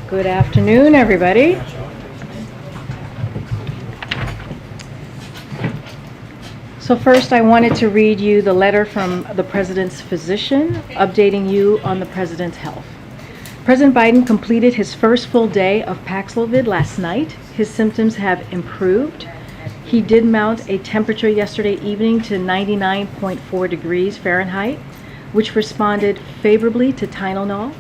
Good afternoon, everybody. So first, I wanted to read you the letter from the President's physician updating you on the President's health. President Biden completed his first full day of Paxlovid last night. His symptoms have improved. He did mount a temperature yesterday evening to 99.4 degrees Fahrenheit, which responded favorably to Tylenol.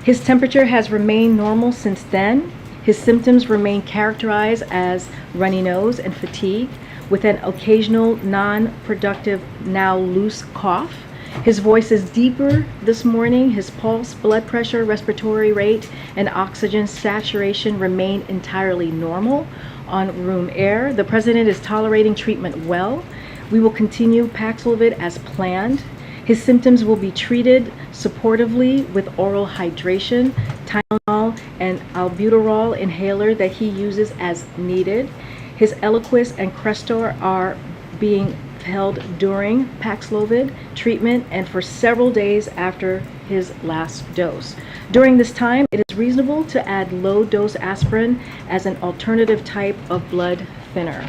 His temperature has remained normal since then. His symptoms remain characterized as runny nose and fatigue, with an occasional non-productive, now loose cough. His voice is deeper this morning. His pulse, blood pressure, respiratory rate, and oxygen saturation remain entirely normal on room air. The President is tolerating treatment well. We will continue Paxlovid as planned. His symptoms will be treated supportively with oral hydration, Tylenol, and albuterol inhaler that he uses as needed. His Eliquis and Crestor are being held during Paxlovid treatment and for several days after his last dose. During this time, it is reasonable to add low-dose aspirin as an alternative type of blood thinner.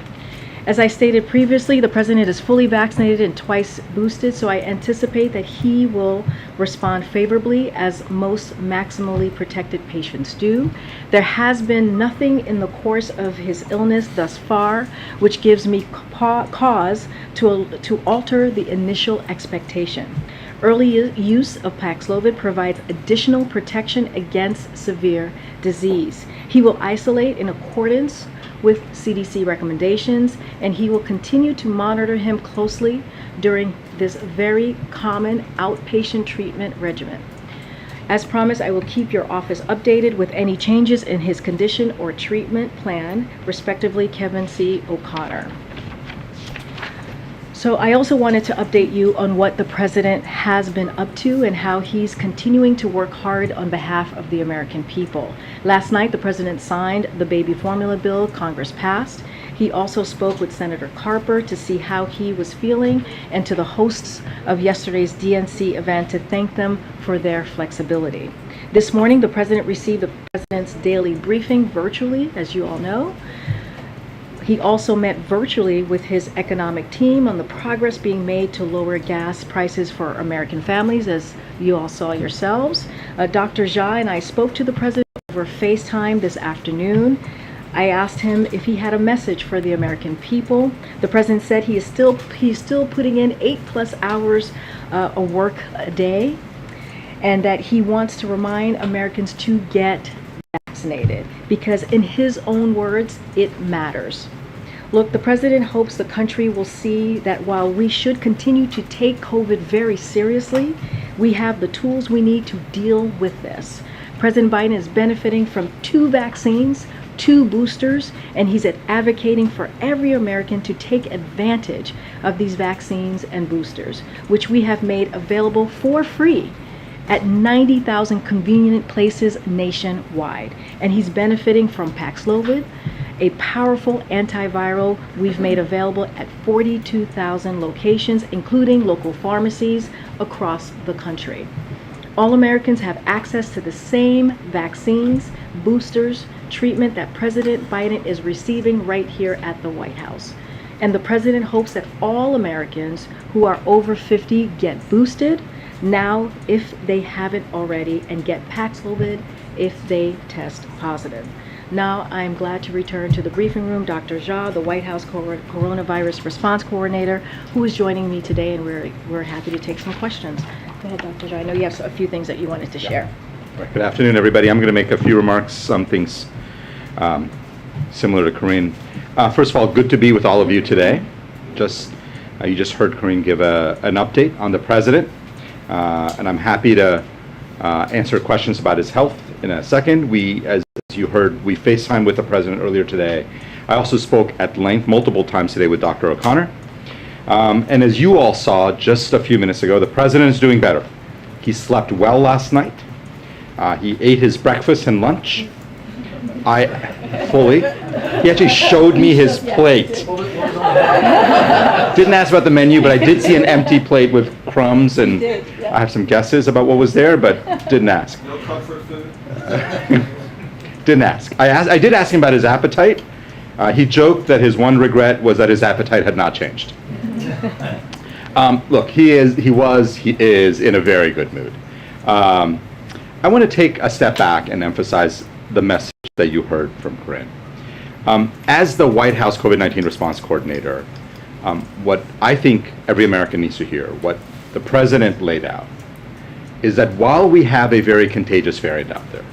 As I stated previously, the President is fully vaccinated and twice boosted, so I anticipate that he will respond favorably as most maximally protected patients do. There has been nothing in the course of his illness thus far which gives me cause to alter the initial expectation. Early use of Paxlovid provides additional protection against severe disease. He will isolate in accordance with CDC recommendations, and he will continue to monitor him closely during this very common outpatient treatment regimen. As promised, I will keep your office updated with any changes in his condition or treatment plan, respectively, Kevin C. O'Connor. So I also wanted to update you on what the President has been up to and how he's continuing to work hard on behalf of the American people. Last night, the President signed the baby formula bill Congress passed. He also spoke with Senator Carper to see how he was feeling and to the hosts of yesterday's DNC event to thank them for their flexibility. This morning, the President received the President's daily briefing virtually, as you all know. He also met virtually with his economic team on the progress being made to lower gas prices for American families, as you all saw yourselves. Dr. Jha and I spoke to the President over FaceTime this afternoon. I asked him if he had a message for the American people. The President said he's still putting in 8+ hours of work a day, and that he wants to remind Americans to get vaccinated because, in his own words, it matters. Look, the President hopes the country will see that while we should continue to take COVID very seriously, we have the tools we need to deal with this. President Biden is benefiting from 2 vaccines, 2 boosters, and he's advocating for every American to take advantage of these vaccines and boosters, which we have made available for free at 90,000 convenient places nationwide. And he's benefiting from Paxlovid, a powerful antiviral we've made available at 42,000 locations, including local pharmacies across the country. All Americans have access to the same vaccines, boosters, treatment that President Biden is receiving right here at the White House. And the President hopes that all Americans who are over 50 get boosted now if they haven't already, and get Paxlovid if they test positive. Now I'm glad to return to the briefing room Dr. Jha, the White House Coronavirus Response Coordinator, who is joining me today, and we're happy to take some questions. Go ahead, Dr. Jha. I know you have a few things that you wanted to share. Right. Good afternoon, everybody. I'm going to make a few remarks, some things similar to Karine. First of all, good to be with all of you today. You just heard Karine give an update on the President, and I'm happy to answer questions about his health in a second. As you heard, we FaceTimed with the President earlier today. I also spoke at length multiple times today with Dr. O'Connor. And as you all saw just a few minutes ago, the President is doing better. He slept well last night. He ate his breakfast and lunch. He actually showed me his plate. Didn't ask about the menu, but I did see an empty plate with crumbs, and I have some guesses about what was there, but didn't ask. No comfort food? Didn't ask. I did ask him about his appetite. He joked that his one regret was that his appetite had not changed. Look, he is in a very good mood. I want to take a step back and emphasize the message that you heard from Karine. As the White House COVID-19 response coordinator, what I think every American needs to hear, what the president laid out, is that while we have a very contagious variant out there,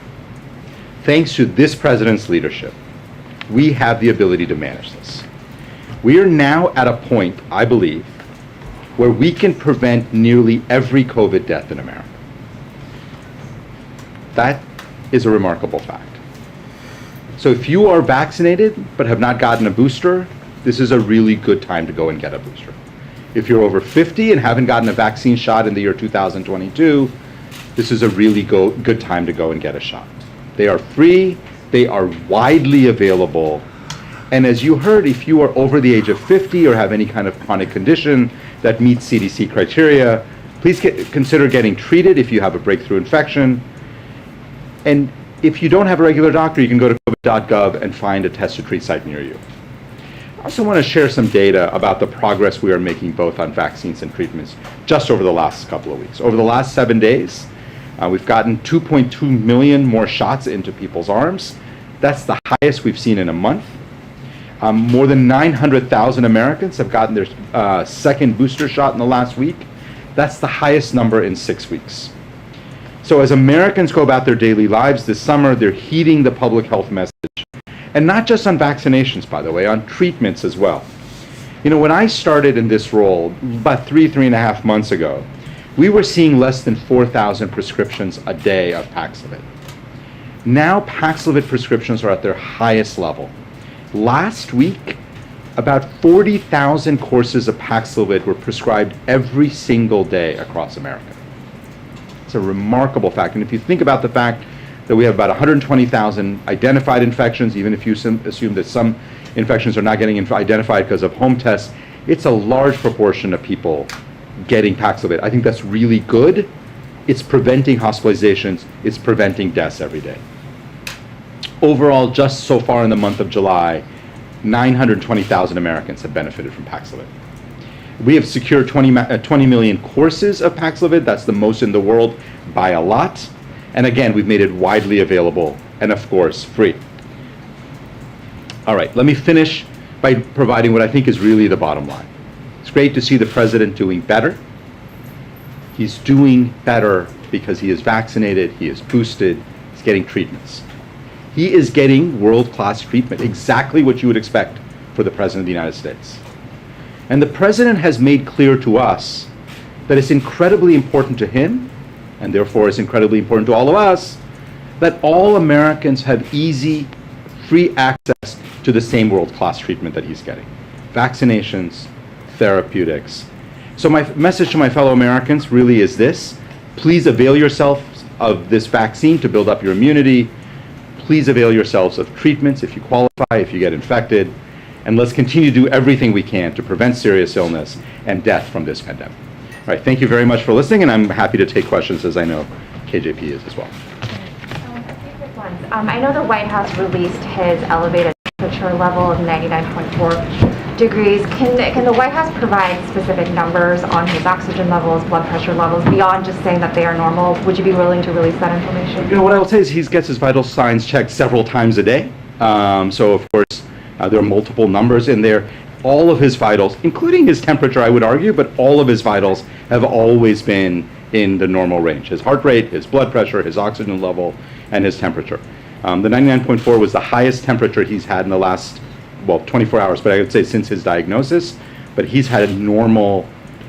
thanks to this president's leadership, we have the ability to manage this. We are now at a point, I believe, where we can prevent nearly every COVID death in America. That is a remarkable fact. So if you are vaccinated but have not gotten a booster, this is a really good time to go and get a booster. If you're over 50 and haven't gotten a vaccine shot in the year 2022, this is a really good time to go and get a shot. They are free, they are widely available, and as you heard, if you are over the age of 50 or have any kind of chronic condition that meets CDC criteria, please consider getting treated if you have a breakthrough infection. And if you don't have a regular doctor, you can go to covid.gov and find a test to treat site near you. I also want to share some data about the progress we are making both on vaccines and treatments just over the last couple of weeks. Over the last 7 days, we've gotten 2.2 million more shots into people's arms. That's the highest we've seen in a month. More than 900,000 Americans have gotten their second booster shot in the last week. That's the highest number in 6 weeks. So as Americans go about their daily lives this summer, they're heeding the public health message. And not just on vaccinations, by the way, on treatments as well. You know, when I started in this role about 3.5 months ago, we were seeing less than 4,000 prescriptions a day of Paxlovid. Now Paxlovid prescriptions are at their highest level. Last week, about 40,000 courses of Paxlovid were prescribed every single day across America. It's a remarkable fact. And if you think about the fact that we have about 120,000 identified infections, even if you assume that some infections are not getting identified because of home tests, it's a large proportion of people getting Paxlovid. I think that's really good. It's preventing hospitalizations. It's preventing deaths every day. Overall, just so far in the month of July, 920,000 Americans have benefited from Paxlovid. We have secured 20 million courses of Paxlovid. That's the most in the world by a lot. And again, we've made it widely available and, of course, free. All right, let me finish by providing what I think is really the bottom line. It's great to see the president doing better. He's doing better because he is vaccinated, he is boosted, he's getting treatments. He is getting world-class treatment, exactly what you would expect for the President of the United States. And the President has made clear to us that it's incredibly important to him, and therefore it's incredibly important to all of us, that all Americans have easy, free access to the same world-class treatment that he's getting. Vaccinations, therapeutics. So my message to my fellow Americans really is this: please avail yourselves of this vaccine to build up your immunity. Please avail yourselves of treatments if you qualify, if you get infected, and let's continue to do everything we can to prevent serious illness and death from this pandemic. All right, thank you very much for listening, and I'm happy to take questions, as I know KJP is as well. A few quick ones. I know the White House released his elevated temperature level of 99.4 degrees. Can the White House provide specific numbers on his oxygen levels, blood pressure levels, beyond just saying that they are normal? Would you be willing to release that information? You know, what I will say is he gets his vital signs checked several times a day. So, of course, there are multiple numbers in there. All of his vitals, including his temperature, I would argue, but all of his vitals have always been in the normal range. His heart rate, his blood pressure, his oxygen level, and his temperature. The 99.4 was the highest temperature he's had in the last, 24 hours, but I would say since his diagnosis. But he's had normal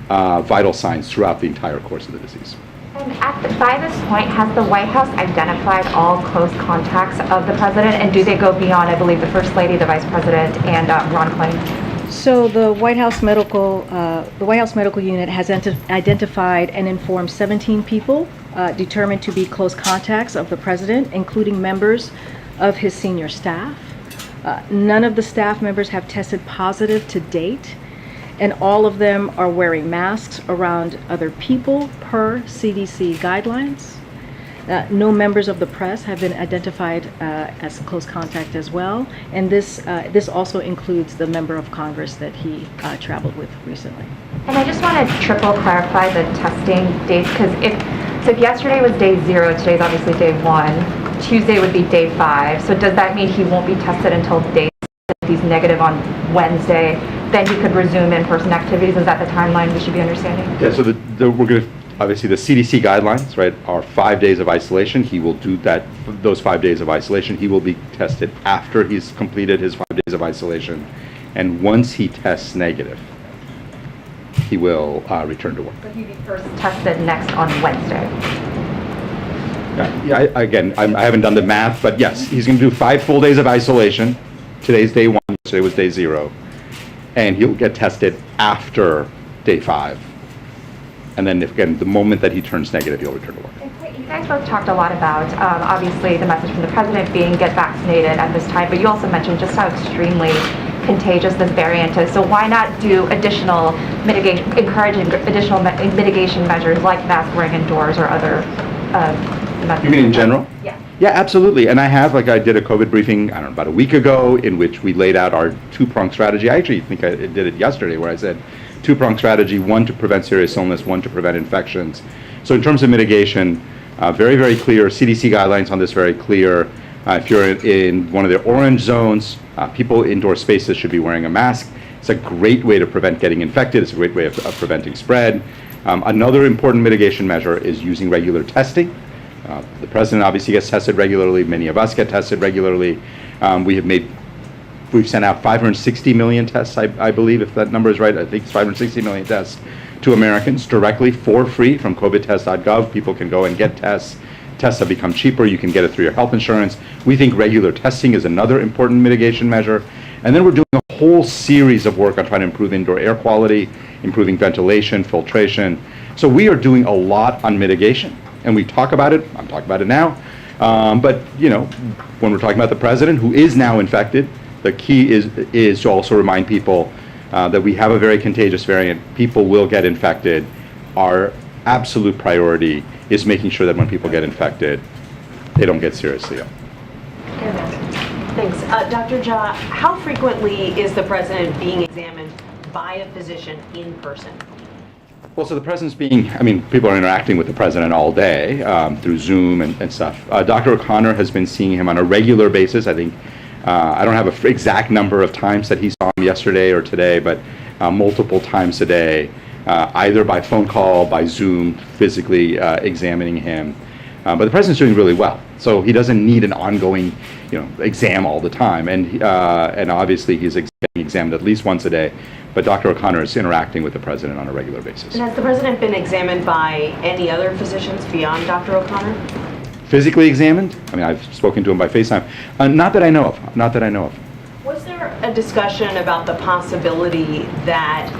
vital signs throughout the entire course of the disease. And by this point, has the White House identified all close contacts of the president, and do they go beyond, I believe, the First Lady, the Vice President, and Ron Klain? So the White House Medical Unit has identified and informed 17 people determined to be close contacts of the president, including members of his senior staff. None of the staff members have tested positive to date, and all of them are wearing masks around other people per CDC guidelines. No members of the press have been identified as close contact as well, and this also includes the member of Congress that he traveled with recently. And I just want to triple clarify the testing dates, because if yesterday was day 0, today's obviously day 1, Tuesday would be day 5. So does that mean he won't be tested until day 6? If he's negative on Wednesday, then he could resume in-person activities? Is that the timeline we should be understanding? Yeah, so we're going to, obviously the CDC guidelines, right, are 5 days of isolation. He will do that, those 5 days of isolation. He will be tested after he's completed his 5 days of isolation. And once he tests negative, he will return to work. But he'd be first tested next on Wednesday. Yeah, I haven't done the math, but yes, he's going to do 5 full days of isolation. Today's day 1, yesterday was day 0. And he'll get tested after day 5. And then, again, the moment that he turns negative, he'll return to work. You guys both talked a lot about, obviously, the message from the president being get vaccinated at this time, but you also mentioned just how extremely contagious this variant is. So why not do additional mitigation, encouraging additional mitigation measures like mask wearing indoors or other methods? You mean in general? Yeah. Yeah, absolutely. And I did a COVID briefing, I don't know, about a week ago, in which we laid out our two-pronged strategy. I actually think I did it yesterday, where I said two-pronged strategy, 1 to prevent serious illness, 1 to prevent infections. So in terms of mitigation, very, very clear. CDC guidelines on this very clear. If you're in one of the orange zones, people indoor spaces should be wearing a mask. It's a great way to prevent getting infected. It's a great way of preventing spread. Another important mitigation measure is using regular testing. The president obviously gets tested regularly. Many of us get tested regularly. We've sent out 560 million tests, I believe, if that number is right. I think it's 560 million tests to Americans directly for free from covidtest.gov. People can go and get tests. Tests have become cheaper. You can get it through your health insurance. We think regular testing is another important mitigation measure. And then we're doing a whole series of work on trying to improve indoor air quality, improving ventilation, filtration. So we are doing a lot on mitigation. And we talk about it. I'm talking about it now. But, you know, when we're talking about the president, who is now infected, the key is to also remind people that we have a very contagious variant. People will get infected. Our absolute priority is making sure that when people get infected, they don't get seriously ill. Thanks. Dr. Jha, how frequently is the president being examined by a physician in person? Well, so the president's people are interacting with the president all day through Zoom and stuff. Dr. O'Connor has been seeing him on a regular basis. I think, I don't have an exact number of times that he saw him yesterday or today, but multiple times a day, either by phone call, by Zoom, physically examining him. But the president's doing really well, so he doesn't need an ongoing, exam all the time. And obviously he's getting examined at least once a day. But Dr. O'Connor is interacting with the president on a regular basis. And has the president been examined by any other physicians beyond Dr. O'Connor? Physically examined? I've spoken to him by FaceTime. Not that I know of. Not that I know of. Was there a discussion about the possibility that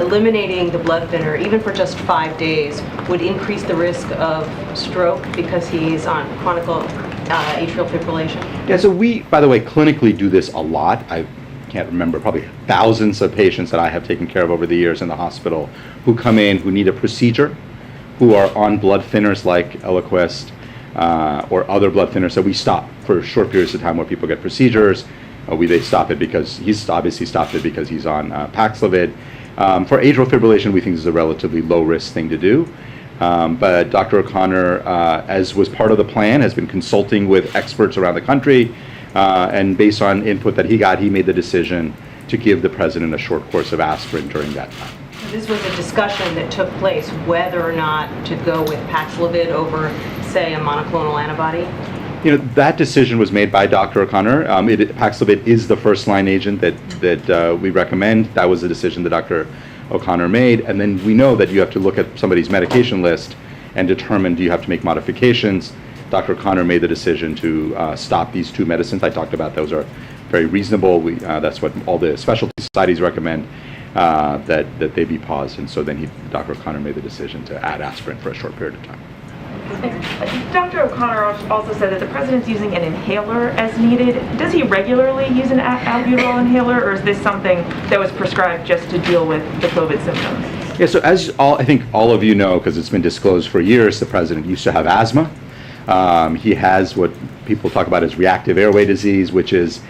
eliminating the blood thinner, even for just 5 days, would increase the risk of stroke because he's on chronic atrial fibrillation? Yeah, so we, by the way, clinically do this a lot. I can't remember, probably thousands of patients that I have taken care of over the years in the hospital who come in, who need a procedure, who are on blood thinners like Eliquis or other blood thinners that we stop for short periods of time where people get procedures. They stop it because he's obviously stopped it because he's on Paxlovid. For atrial fibrillation, we think this is a relatively low-risk thing to do. But Dr. O'Connor, as was part of the plan, has been consulting with experts around the country, and based on input that he got, he made the decision to give the president a short course of aspirin during that time. This was a discussion that took place whether or not to go with Paxlovid over, say, a monoclonal antibody? That decision was made by Dr. O'Connor. Paxlovid is the first-line agent that we recommend. That was the decision that Dr. O'Connor made. And then we know that you have to look at somebody's medication list and determine, do you have to make modifications? Dr. O'Connor made the decision to stop these 2 medicines. I talked about those are very reasonable. That's what all the specialty societies recommend, that they be paused. And so then Dr. O'Connor made the decision to add aspirin for a short period of time. Dr. O'Connor also said that the president's using an inhaler as needed. Does he regularly use an albuterol inhaler, or is this something that was prescribed just to deal with the COVID symptoms? Yeah, so I think all of you know, because it's been disclosed for years, the president used to have asthma. He has what people talk about as reactive airway disease, which is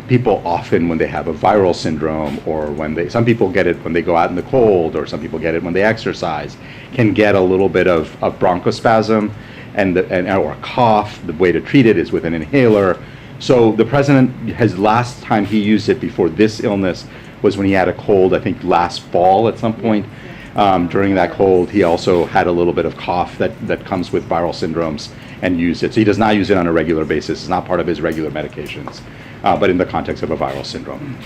people often when they have a viral syndrome, or some people get it when they go out in the cold, or some people get it when they exercise, can get a little bit of bronchospasm or a cough. The way to treat it is with an inhaler. So the president last time he used it before this illness was when he had a cold, I think last fall at some point. During that cold, he also had a little bit of cough that comes with viral syndromes and used it. So he does not use it on a regular basis. It's not part of his regular medications, but in the context of a viral syndrome.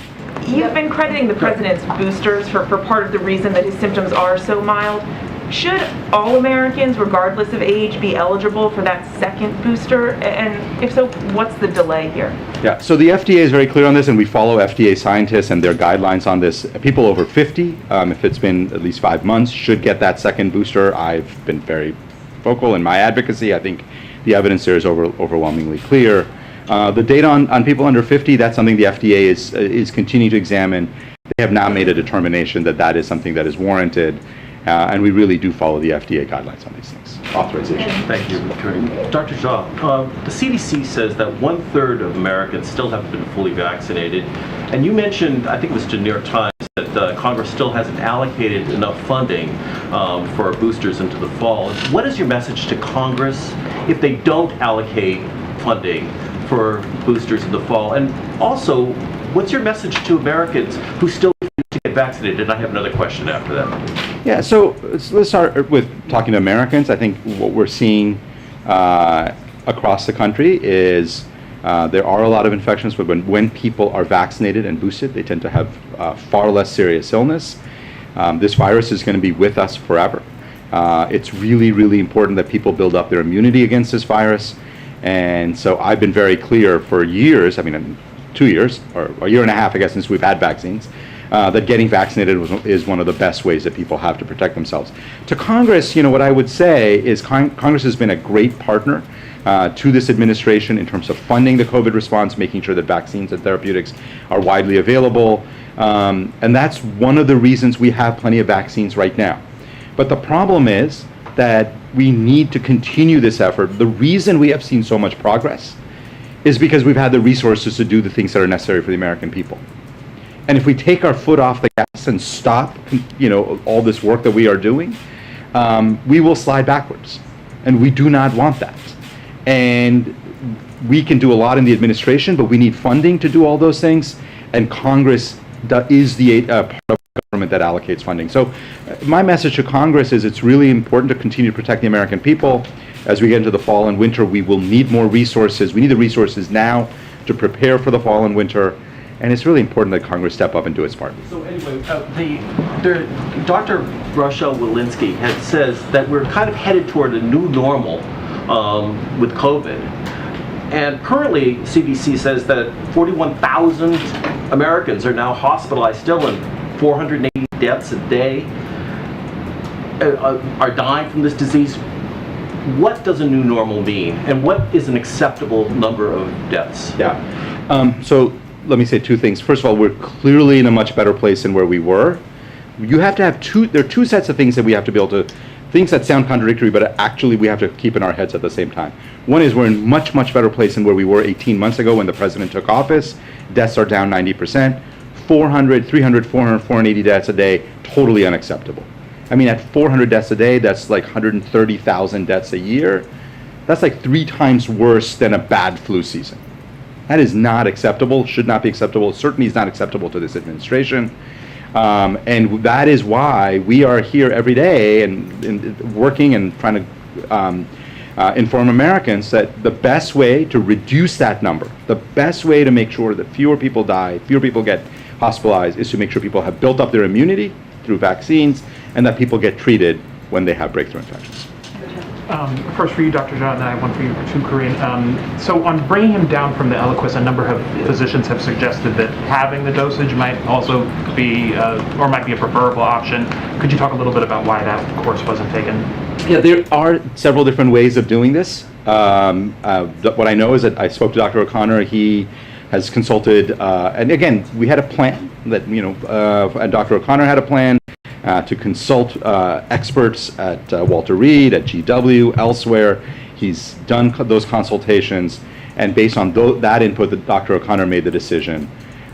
You've been crediting the president's boosters for part of the reason that his symptoms are so mild. Should all Americans, regardless of age, be eligible for that second booster? And if so, what's the delay here? Yeah, so the FDA is very clear on this, and we follow FDA scientists and their guidelines on this. People over 50, if it's been at least 5 months, should get that second booster. I've been very vocal in my advocacy. I think the evidence there is overwhelmingly clear. The data on people under 50, that's something the FDA is continuing to examine. They have now made a determination that is something that is warranted. And we really do follow the FDA guidelines on these things. Authorization. Thank you, Karine. Dr. Jha, the CDC says that 1/3 of Americans still haven't been fully vaccinated. And you mentioned, I think it was to New York Times, that Congress still hasn't allocated enough funding for boosters into the fall. What is your message to Congress if they don't allocate funding for boosters in the fall? And also, what's your message to Americans who still to get vaccinated? And I have another question after that. Yeah, so let's start with talking to Americans. I think what we're seeing across the country is there are a lot of infections, but when people are vaccinated and boosted, they tend to have far less serious illness. This virus is going to be with us forever. It's really, really important that people build up their immunity against this virus. And so I've been very clear for years, 2 years, or a year and a half, I guess, since we've had vaccines, that getting vaccinated is one of the best ways that people have to protect themselves. To Congress, what I would say is Congress has been a great partner to this administration in terms of funding the COVID response, making sure that vaccines and therapeutics are widely available. And that's one of the reasons we have plenty of vaccines right now. But the problem is that we need to continue this effort. The reason we have seen so much progress is because we've had the resources to do the things that are necessary for the American people. And if we take our foot off the gas and stop, all this work that we are doing, we will slide backwards. And we do not want that. And we can do a lot in the administration, but we need funding to do all those things. And Congress is the part of the government that allocates funding. So my message to Congress is it's really important to continue to protect the American people. As we get into the fall and winter, we will need more resources. We need the resources now to prepare for the fall and winter. And it's really important that Congress step up and do its part. So anyway, Dr. Rochelle Walensky says that we're kind of headed toward a new normal with COVID. And currently, CDC says that 41,000 Americans are now hospitalized still, and 480 deaths a day are dying from this disease. What does a new normal mean? And what is an acceptable number of deaths? Yeah. So let me say two things. First of all, we're clearly in a much better place than where we were. You have to have there are two sets of things that we have to be able to, things that sound contradictory, but actually we have to keep in our heads at the same time. One is we're in much, much better place than where we were 18 months ago when the president took office. Deaths are down 90%. 400, 300, 400, 480 deaths a day, totally unacceptable. At 400 deaths a day, that's like 130,000 deaths a year. That's like 3 times worse than a bad flu season. That is not acceptable, should not be acceptable, certainly is not acceptable to this administration. And that is why we are here every day and working and trying to inform Americans that the best way to reduce that number, the best way to make sure that fewer people die, fewer people get hospitalized, is to make sure people have built up their immunity through vaccines and that people get treated when they have breakthrough infections. First for you, Dr. Jha, and then I have one for you too, Karine. So on bringing him down from the Eliquis, a number of physicians have suggested that having the dosage might also be, or might be a preferable option. Could you talk a little bit about why that course wasn't taken? Yeah, there are several different ways of doing this. What I know is that I spoke to Dr. O'Connor. He has consulted, and again, we had a plan that, and Dr. O'Connor had a plan to consult experts at Walter Reed, at GW, elsewhere. He's done those consultations, and based on that input, Dr. O'Connor made the decision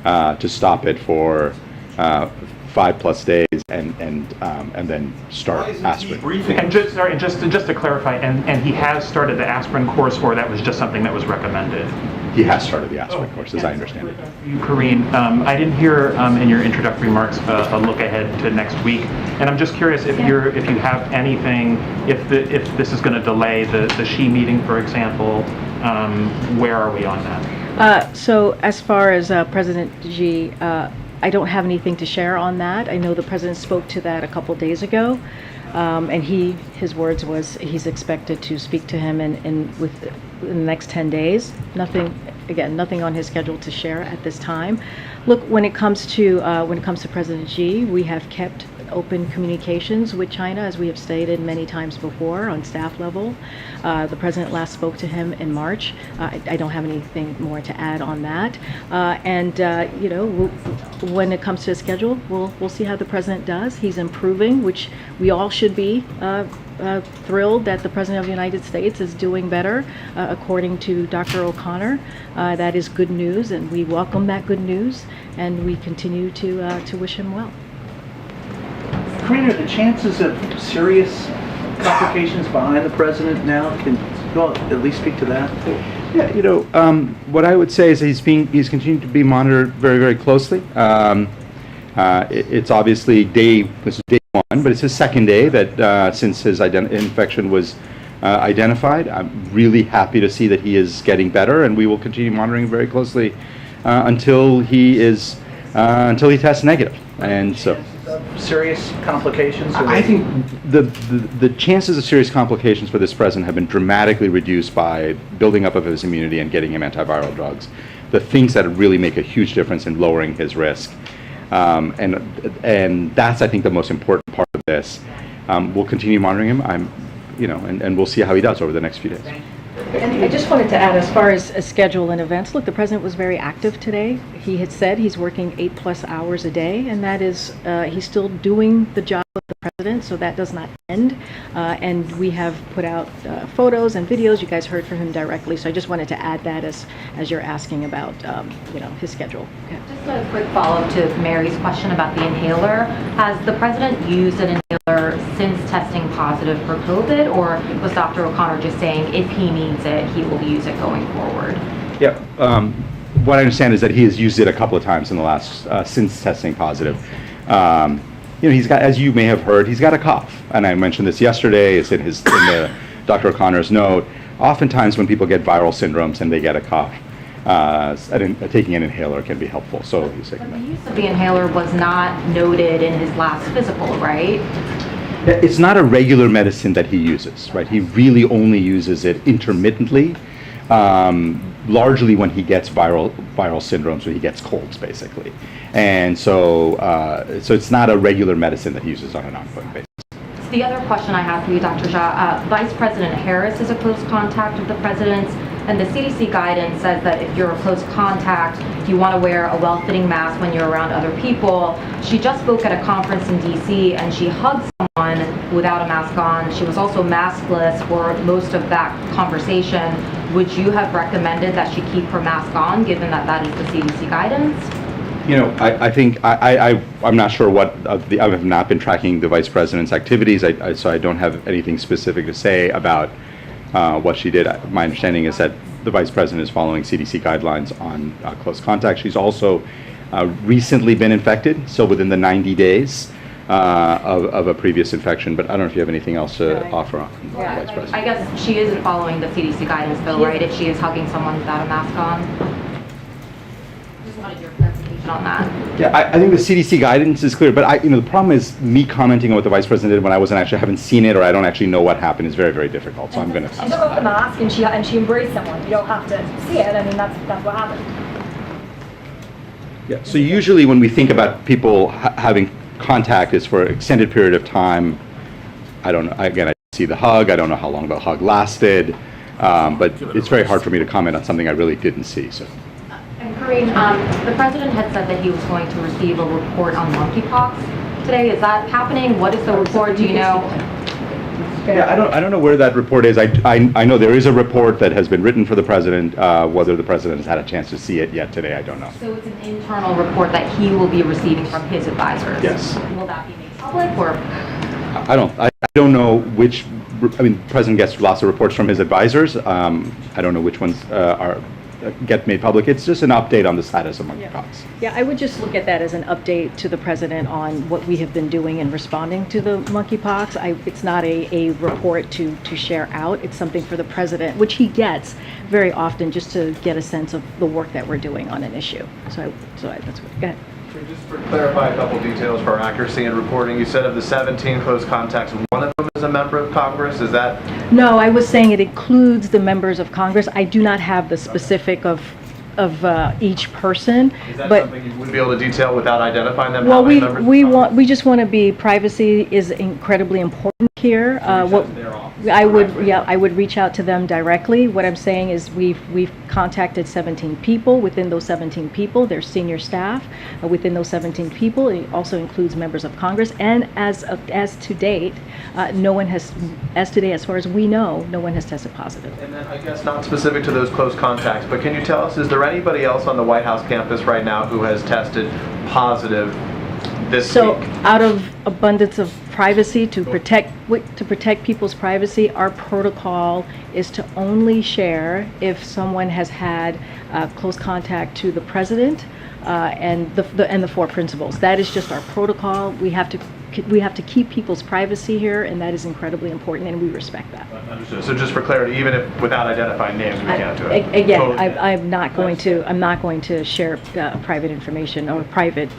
to stop it for 5+ days and then start aspirin. And just to clarify, and he has started the aspirin course, or that was just something that was recommended? He has started the aspirin course, as I understand it. You, Karine, I didn't hear in your introductory remarks a look ahead to next week, and I'm just curious if you have anything, if this is going to delay the Xi meeting, for example. Where are we on that? So as far as President Xi, I don't have anything to share on that. I know the president spoke to that a couple days ago, and his words was he's expected to speak to him in the next 10 days. Nothing on his schedule to share at this time. Look, when it comes to President Xi, we have kept open communications with China, as we have stated many times before, on staff level. The president last spoke to him in March. I don't have anything more to add on that. When it comes to his schedule, we'll see how the president does. He's improving, which we all should be thrilled that the President of the United States is doing better, according to Dr. O'Connor. That is good news, and we welcome that good news, and we continue to wish him well. Karine, are the chances of serious complications behind the president now? Can you all at least speak to that? Yeah, what I would say is he's continuing to be monitored very, very closely. It's obviously this is day 1, but it's his second day that since his infection was identified. I'm really happy to see that he is getting better, and we will continue monitoring very closely until he tests negative. And so, serious complications? I think the chances of serious complications for this president have been dramatically reduced by building up of his immunity and getting him antiviral drugs. The things that really make a huge difference in lowering his risk. And that's, I think, the most important part of this. We'll continue monitoring him. And we'll see how he does over the next few days. And I just wanted to add, as far as schedule and events, look, the president was very active today. He had said he's working 8+ hours a day, and that is, he's still doing the job of the president, so that does not end. And we have put out photos and videos. You guys heard from him directly, so I just wanted to add that as you're asking about, his schedule. Okay. Just a quick follow-up to Mary's question about the inhaler. Has the president used an inhaler since testing positive for COVID, or was Dr. O'Connor just saying if he needs it, he will use it going forward? Yeah. What I understand is that he has used it a couple of times in the last since testing positive. He's got, as you may have heard, he's got a cough, and I mentioned this yesterday. It's in the Dr. O'Connor's note. Oftentimes, when people get viral syndromes and they get a cough, taking an inhaler can be helpful. So he's taking that. The use of the inhaler was not noted in his last physical, right? It's not a regular medicine that he uses, right? He really only uses it intermittently, largely when he gets viral syndromes, when he gets colds, basically. And so it's not a regular medicine that he uses on an ongoing basis. The other question I have for you, Dr. Jha, Vice President Harris is a close contact of the president's, and the CDC guidance says that if you're a close contact, you want to wear a well-fitting mask when you're around other people. She just spoke at a conference in DC, and she hugged someone without a mask on. She was also maskless for most of that conversation. Would you have recommended that she keep her mask on, given that that is the CDC guidance? I think I'm not sure what I have not been tracking the vice president's activities, so I don't have anything specific to say about what she did. My understanding is that the vice president is following CDC guidelines on close contact. She's also recently been infected, so within the 90 days of a previous infection. But I don't know if you have anything else to offer on the vice president. I guess she isn't following the CDC guidance, though, right? If she is hugging someone without a mask on. Just wanted your clarification on that. Yeah, I think the CDC guidance is clear, but the problem is me commenting on what the vice president did when I haven't seen it, or I don't actually know what happened is very, very difficult. So I'm going to pass. She took off the mask and she embraced someone. You don't have to see it. I mean, that's what happened. Yeah. So usually when we think about people having contact, it's for an extended period of time. I don't know. Again, I didn't see the hug. I don't know how long the hug lasted, but it's very hard for me to comment on something I really didn't see. So. And Karine, the president had said that he was going to receive a report on Monkey Pox today. Is that happening? What is the report? Do you know? Yeah, I don't know where that report is. I know there is a report that has been written for the president. Whether the president has had a chance to see it yet today, I don't know. So it's an internal report that he will be receiving from his advisors? Yes. Will that be made public or? I don't know which. I mean, the president gets lots of reports from his advisors. I don't know which ones get made public. It's just an update on the status of Monkey Pox. Yeah, I would just look at that as an update to the president on what we have been doing in responding to the monkeypox. It's not a report to share out. It's something for the president, which he gets very often, just to get a sense of the work that we're doing on an issue. That's what. Go ahead. Just for clarify a couple details for accuracy in reporting, you said of the 17 close contacts, one of them is a member of Congress. Is that? No, I was saying it includes the members of Congress. I do not have the specific of each person. Is that but something you would be able to detail without identifying them? well, How many members of Congress? we just want to be, privacy is incredibly important here. I would reach out to them directly. What I'm saying is we've contacted 17 people. Within those 17 people, there's senior staff. Within those 17 people, it also includes members of Congress. And as to date, no one has, as far as we know, no one has tested positive. And then I guess not specific to those close contacts, but can you tell us, is there anybody else on the White House campus right now who has tested positive this So, week? out of abundance of privacy, to protect people's privacy, our protocol is to only share if someone has had close contact to the president and the four principals. That is just our protocol. We have to keep people's privacy here, and that is incredibly important, and we respect that. Understood. So just for clarity, even if without identifying names, we can't do it. Again, Totally. I'm not going to share private information or private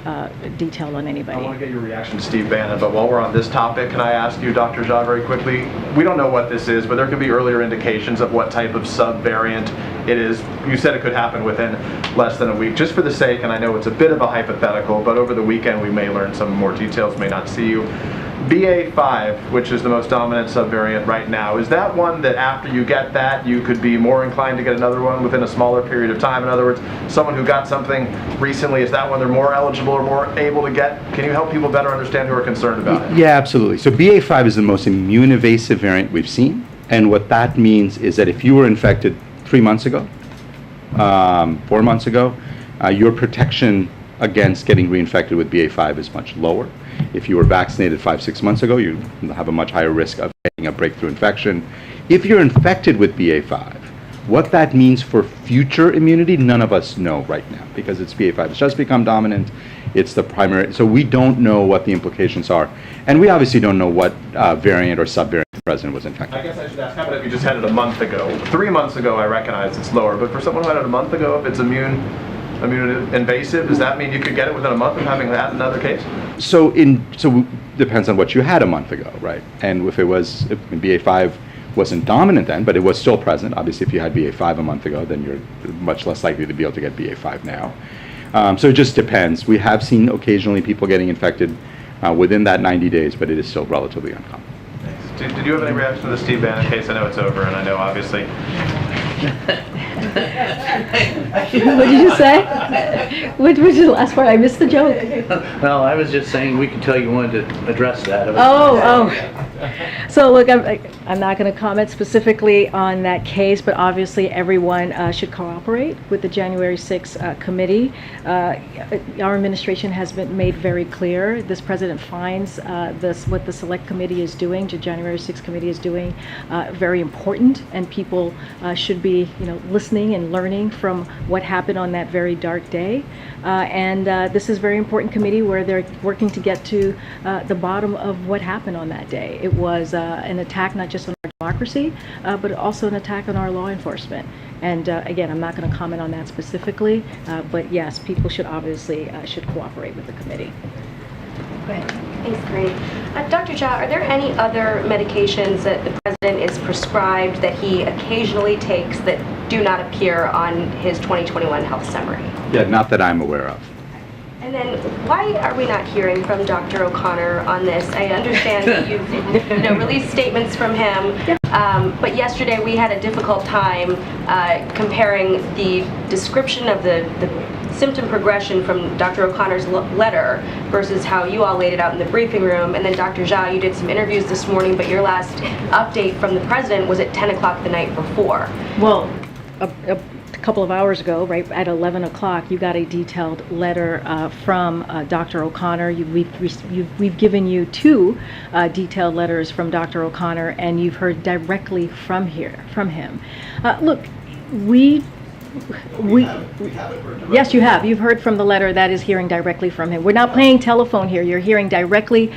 detail on I anybody. want to get your reaction to Steve Bannon, but while we're on this topic, can I ask you, Dr. Jha, very quickly, we don't know what this is, but there could be earlier indications of what type of subvariant it is. You said it could happen within less than a week. Just for the sake, and I know it's a bit of a hypothetical, but over the weekend we may learn some more details, may not see you. BA.5, which is the most dominant subvariant right now, is that one that after you get that, you could be more inclined to get another one within a smaller period of time? In other words, someone who got something recently, is that one they're more eligible or more able to get? Can you help people better understand who are concerned about it? Yeah, absolutely. So BA.5 is the most immune evasive variant we've seen. And what that means is that if you were infected 3 months ago, 4 months ago, your protection against getting reinfected with BA.5 is much lower. If you were vaccinated 5-6 months ago, you have a much higher risk of getting a breakthrough infection. If you're infected with BA.5, what that means for future immunity, none of us know right now, because it's BA.5. It's just become dominant. It's the primary. So we don't know what the implications are. And we obviously don't know what variant or subvariant the president was infected. I guess I should ask, how about if you just had it a month ago? 3 months ago, I recognize it's lower, but for someone who had it a month ago, if it's immune invasive, does that mean you could get it within a month of having that in another case? So depends on what you had a month ago, right? And if BA.5 wasn't dominant then, but it was still present. Obviously, if you had BA.5 a month ago, then you're much less likely to be able to get BA.5 now. So it just depends. We have seen occasionally people getting infected within that 90 days, but it is still relatively uncommon. Thanks. Did you have any reaction to the Steve Bannon case? I know it's over, and I know obviously. What did you say? What was the last part? I missed the joke. No, I was just saying we could tell you wanted to address that. Oh. So look, I'm not going to comment specifically on that case, but obviously everyone should cooperate with the January 6th committee. Our administration has been made very clear. This president finds what the select committee is doing, the January 6th committee is doing, very important, and people should be, listening and learning from what happened on that very dark day. And this is a very important committee where they're working to get to the bottom of what happened on that day. It was an attack not just on our democracy, but also an attack on our law enforcement. And again, I'm not going to comment on that specifically, but yes, people should obviously should cooperate with the committee. Go ahead. Thanks, Karine. Dr. Jha, are there any other medications that the president is prescribed that he occasionally takes that do not appear on his 2021 health summary? Yeah, not that I'm aware of. And then why are we not hearing from Dr. O'Connor on this? I understand that you've released statements from him, but yesterday we had a difficult time comparing the description of the symptom progression from Dr. O'Connor's letter versus how you all laid it out in the briefing room. And then Dr. Jha, you did some interviews this morning, but your last update from the president was at 10 o'clock the night before. Well, a couple of hours ago, right at 11 o'clock, you got a detailed letter from Dr. O'Connor. We've given you two detailed letters from Dr. O'Connor, and you've heard directly from him. Look, yes, you have. You've heard from the letter. That is hearing directly from him. We're not playing telephone here. You're hearing directly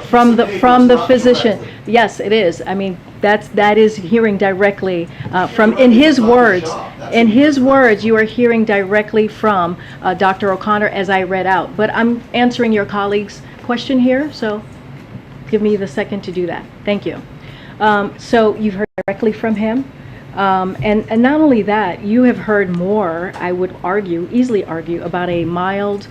from the physician. Yes, it is. I mean, that is hearing directly from, in his words. In his words, you are hearing directly from Dr. O'Connor, as I read out. But I'm answering your colleague's question here, so give me the second to do that. Thank you. So you've heard directly from him. And not only that, you have heard more, I would easily argue, about a mild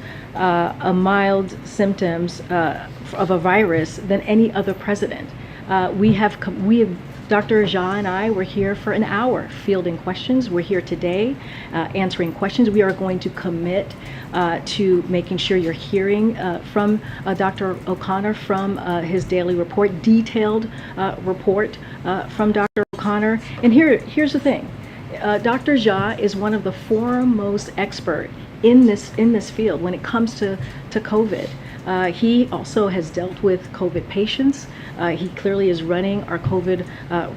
symptoms of a virus than any other president. Dr. Jha and I were here for an hour fielding questions. We're here today answering questions. We are going to commit to making sure you're hearing from Dr. O'Connor from his daily report, detailed report from Dr. O'Connor. And here's the thing. Dr. Jha is one of the foremost expert in this field when it comes to COVID. He also has dealt with COVID patients. He clearly is running our COVID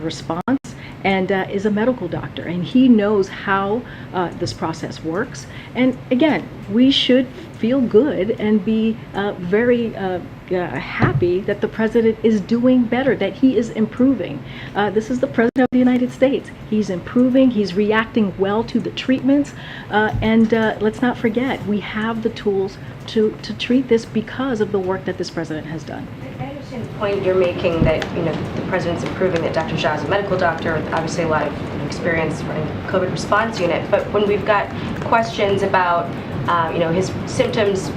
response and is a medical doctor, and he knows how this process works. And again, we should feel good and be very happy that the president is doing better, that he is improving. This is the president of the United States. He's improving, he's reacting well to the treatments, and let's not forget, we have the tools to treat this because of the work that this president has done. I understand the point you're making that the president's improving, that Dr. Jha is a medical doctor with obviously a lot of experience running COVID response unit. But when we've got questions about his symptoms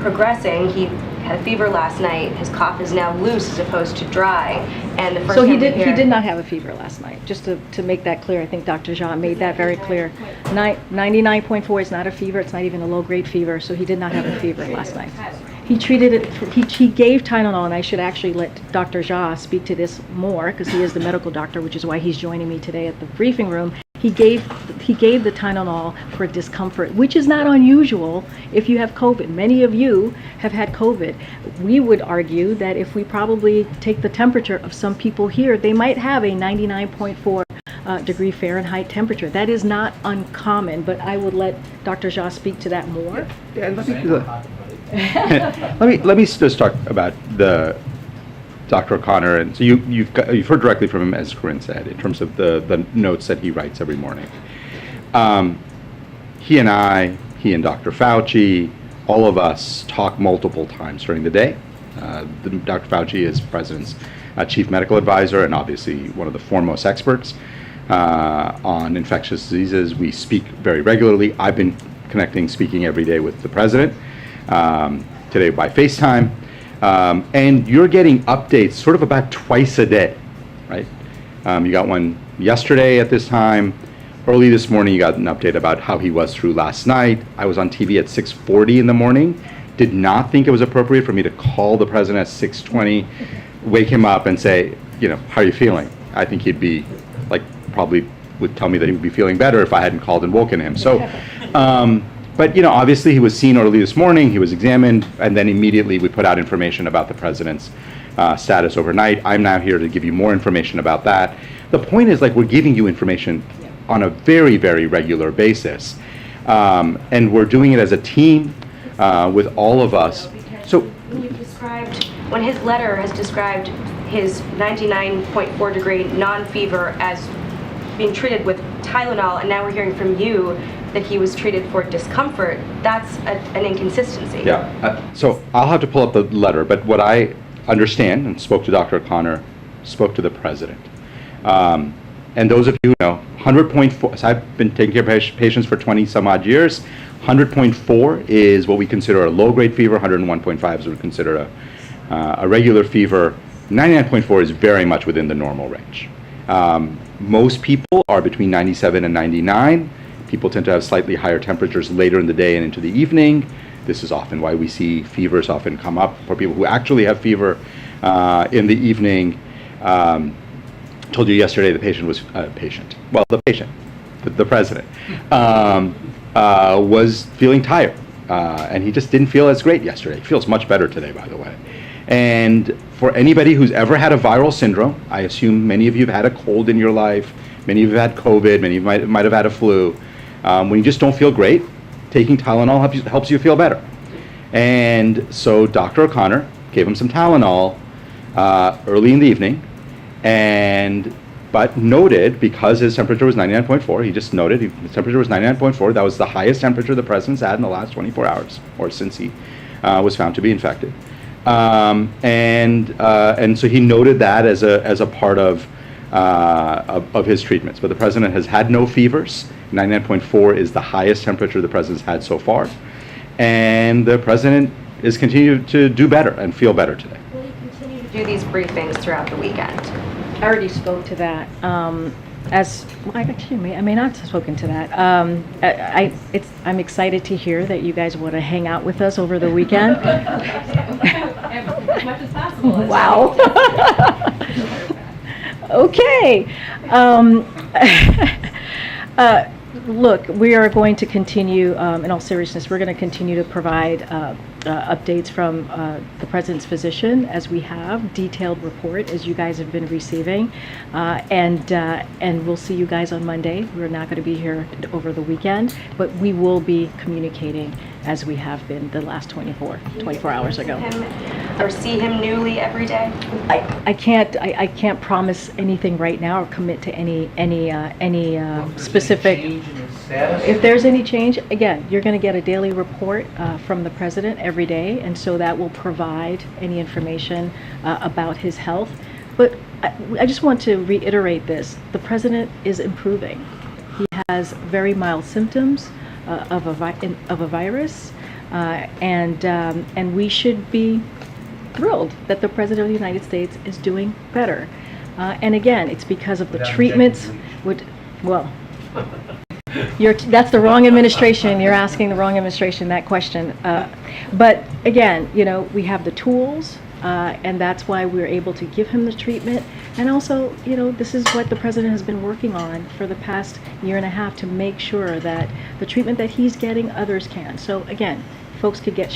progressing, he had a fever last night. His cough is now loose as opposed to dry. And the first So he time did not have a fever last night. Just to make that clear, I think Dr. Jha made that very clear. 99.4 is not a fever. It's not even a low-grade fever. So he did not have a fever last night. He treated it. He gave Tylenol, and I should actually let Dr. Jha speak to this more because he is the medical doctor, which is why he's joining me today at the briefing room. He gave the Tylenol for discomfort, which is not unusual if you have COVID. Many of you have had COVID. We would argue that if we probably take the temperature of some people here, they might have a 99.4 degree Fahrenheit temperature. That is not uncommon, but I would let Dr. Jha speak to that more. Yeah, let me just talk about the Dr. O'Connor, and so you've heard directly from him, as Karine said, in terms of the notes that he writes every morning. He and Dr. Fauci, all of us talk multiple times during the day. Dr. Fauci is the president's chief medical advisor and obviously one of the foremost experts on infectious diseases. We speak very regularly. I've been speaking every day with the president, today by FaceTime. And you're getting updates sort of about twice a day, right? You got one yesterday at this time. Early this morning, you got an update about how he was through last night. I was on TV at 6:40 in the morning. Did not think it was appropriate for me to call the president at 6:20, wake him up and say, how are you feeling? I think he'd be, probably would tell me that he would be feeling better if I hadn't called and woken him. So, but obviously he was seen early this morning, he was examined, and then immediately we put out information about the president's status overnight. I'm now here to give you more information about that. The point is, we're giving you information on a very, very regular basis. And we're doing it as a team with all of us. So when his letter has described his 99.4 degree non-fever as being treated with Tylenol, and now we're hearing from you that he was treated for discomfort, that's an inconsistency. Yeah, so I'll have to pull up the letter, but what I understand, and spoke to Dr. O'Connor, spoke to the president. And those of you who know, 100.4, so I've been taking care of patients for 20 some odd years. 100.4 is what we consider a low-grade fever, 101.5 is what we consider a regular fever. 99.4 is very much within the normal range. Most people are between 97 and 99. People tend to have slightly higher temperatures later in the day and into the evening. This is often why we see fevers often come up for people who actually have fever in the evening. Told you yesterday the patient was the president was feeling tired, and he just didn't feel as great yesterday. He feels much better today, by the way. And for anybody who's ever had a viral syndrome, I assume many of you have had a cold in your life, many of you have had COVID, many of you might have had a flu. When you just don't feel great, taking Tylenol helps you feel better. And so Dr. O'Connor gave him some Tylenol early in the evening, but noted, because his temperature was 99.4, he just noted his temperature was 99.4. That was the highest temperature the president's had in the last 24 hours, or since he was found to be infected. And so he noted that as a part of his treatments. But the president has had no fevers. 99.4 is the highest temperature the president's had so far. And the president is continuing to do better and feel better today. Will you continue to do these briefings throughout the weekend? I already spoke to that. I may not have spoken to that. I'm excited to hear that you guys want to hang out with us over the weekend. As much as possible. Wow. Okay. Look, we are going to continue, in all seriousness, we're going to continue to provide updates from the president's physician, as we have, detailed report as you guys have been receiving, and we'll see you guys on Monday. We're not going to be here over the weekend, but we will be communicating as we have been the last 24 hours ago. Or see him newly every day? I can't promise anything right now or commit to any specific. If there's any change, again, you're going to get a daily report from the president every day, and so that will provide any information about his health. But I just want to reiterate this: the president is improving. He has very mild symptoms of a virus, and we should be thrilled that the president of the United States is doing better. And again, it's because of the treatments. That's the wrong administration. You're asking the wrong administration that question. But again, we have the tools, and that's why we're able to give him the treatment. And also, this is what the president has been working on for the past year and a half, to make sure that the treatment that he's getting, others can. So again, folks should get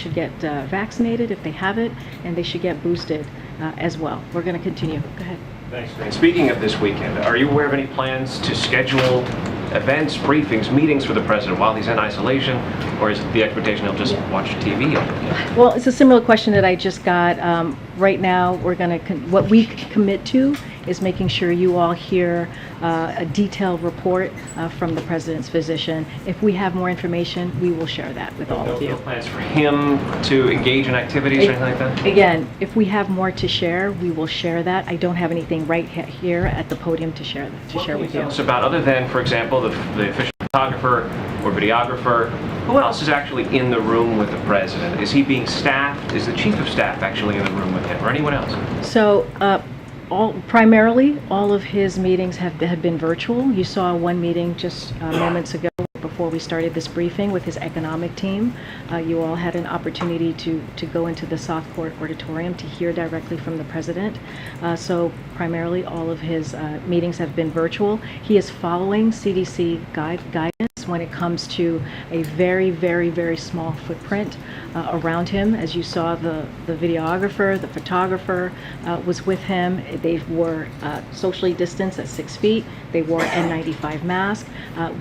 vaccinated if they haven't, and they should get boosted as well. We're going to continue. Go ahead. Thanks, Karine. Speaking of this weekend, are you aware of any plans to schedule events, briefings, meetings for the president while he's in isolation, or is it the expectation he'll just watch TV all weekend? Well, it's a similar question that I just got. Right now, we're going to what we commit to is making sure you all hear a detailed report from the president's physician. If we have more information, we will share that with all of you. No plans for him to engage in activities or anything like that? Again, if we have more to share, we will share that. I don't have anything right here at the podium to share with you. It's about, other than, for example, the official photographer or videographer, who else is actually in the room with the president? Is he being staffed? Is the chief of staff actually in the room with him, or anyone else? So, primarily, all of his meetings have been virtual. You saw one meeting just moments ago before we started this briefing with his economic team. You all had an opportunity to go into the South Court Auditorium to hear directly from the president. So primarily, all of his meetings have been virtual. He is following CDC guidance when it comes to a very, very, very small footprint around him. As you saw, the videographer, the photographer was with him. They were socially distanced at 6 feet. They wore an N95 mask.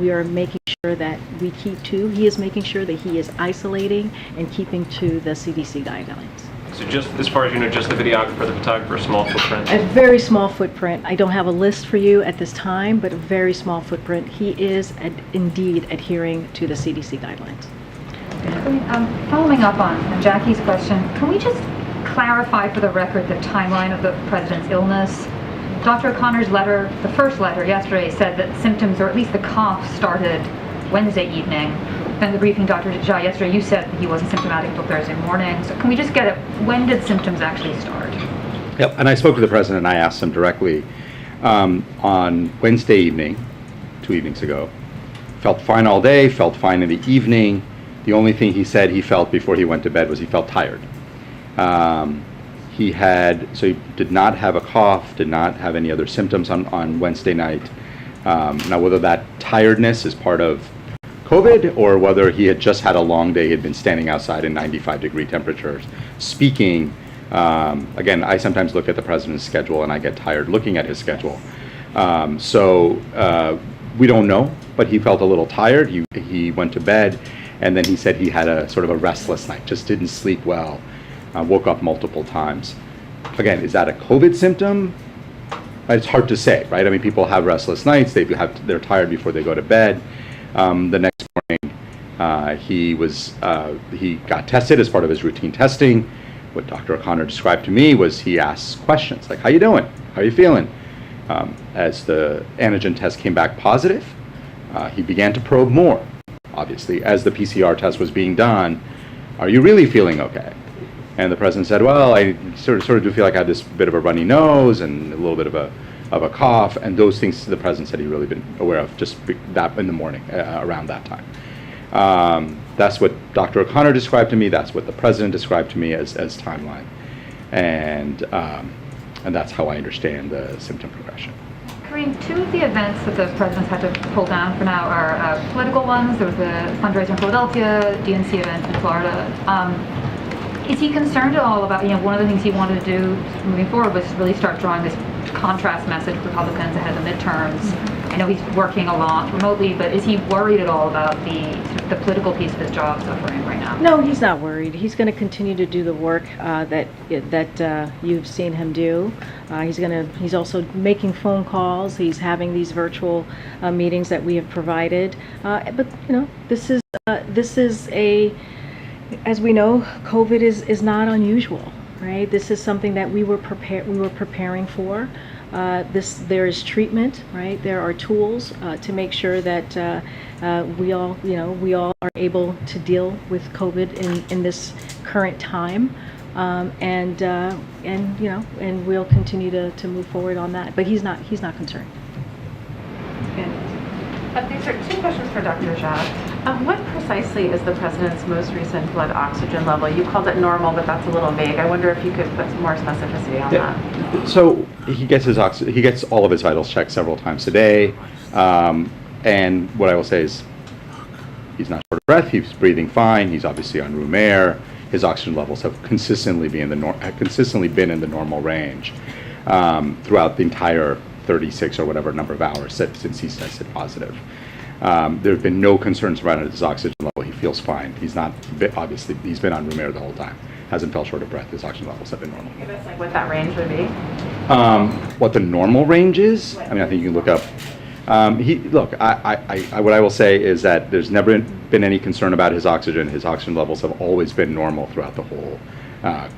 We are making sure that we keep to. He is making sure that he is isolating and keeping to the CDC guidelines. So just, as far as you know, just the videographer, the photographer, small footprint? A very small footprint. I don't have a list for you at this time, but a very small footprint. He is indeed adhering to the CDC guidelines. Following up on Jackie's question, can we just clarify for the record the timeline of the president's illness? Dr. O'Connor's letter, the first letter yesterday, said that symptoms, or at least the cough, started Wednesday evening. Then the briefing, Dr. Jha, yesterday you said that he wasn't symptomatic until Thursday morning. So can we just get it, when did symptoms actually start? Yep, and I spoke to the president and I asked him directly on Wednesday evening, 2 evenings ago, Felt fine all day, felt fine in the evening. The only thing he said he felt before he went to bed was he felt tired. So he did not have a cough, did not have any other symptoms on Wednesday night. Now, whether that tiredness is part of COVID or whether he had just had a long day, he had been standing outside in 95-degree temperatures, speaking. Again, I sometimes look at the president's schedule and I get tired looking at his schedule. We don't know, but he felt a little tired. He went to bed, and then he said he had a sort of a restless night, just didn't sleep well, woke up multiple times. Again, is that a COVID symptom? It's hard to say, right? I mean, people have restless nights. They're tired before they go to bed. The next morning, he got tested as part of his routine testing. What Dr. O'Connor described to me was he asked questions like, "How you doing? How are you feeling?" As the antigen test came back positive, he began to probe more. Obviously, as the PCR test was being done, "Are you really feeling okay?" And the president said, "Well, I sort of do feel like I have this bit of a runny nose and a little bit of a cough," and those things the president said he'd really been aware of just that in the morning, around that time. That's what Dr. O'Connor described to me. That's what the president described to me as timeline, and that's how I understand the symptom progression. Karine, two of the events that the president's had to pull down for now are political ones. There was the fundraiser in Philadelphia, DNC event in Florida. Is he concerned at all about, one of the things he wanted to do moving forward was really start drawing this contrast message for Republicans ahead of the midterms? Mm-hmm. I know he's working a lot remotely, but is he worried at all about the political piece of his job suffering right now? No, he's not worried. He's going to continue to do the work that you've seen him do. He's also making phone calls. He's having these virtual meetings that we have provided. But this is as we know, COVID is not unusual, right? This is something that we were preparing for. There is treatment, right? There are tools to make sure that we all are able to deal with COVID in this current time, and we'll continue to move forward on that. But he's not concerned. These are two questions for Dr. Jha. What precisely is the president's most recent blood oxygen level? You called it normal, but that's a little vague. I wonder if you could put some more specificity on that. So he gets all of his vitals checked several times a day, and what I will say is he's not short of breath. He's breathing fine. He's obviously on room air. His oxygen levels have consistently been in the normal range throughout the entire 36 or whatever number of hours since he's tested positive. There have been no concerns around his oxygen level. He feels fine. He's been on room air the whole time. Hasn't felt short of breath. His oxygen levels have been normal. Give us what that range would be. What the normal range is? I mean, I think you can look up. What I will say is that there's never been any concern about his oxygen. His oxygen levels have always been normal throughout the whole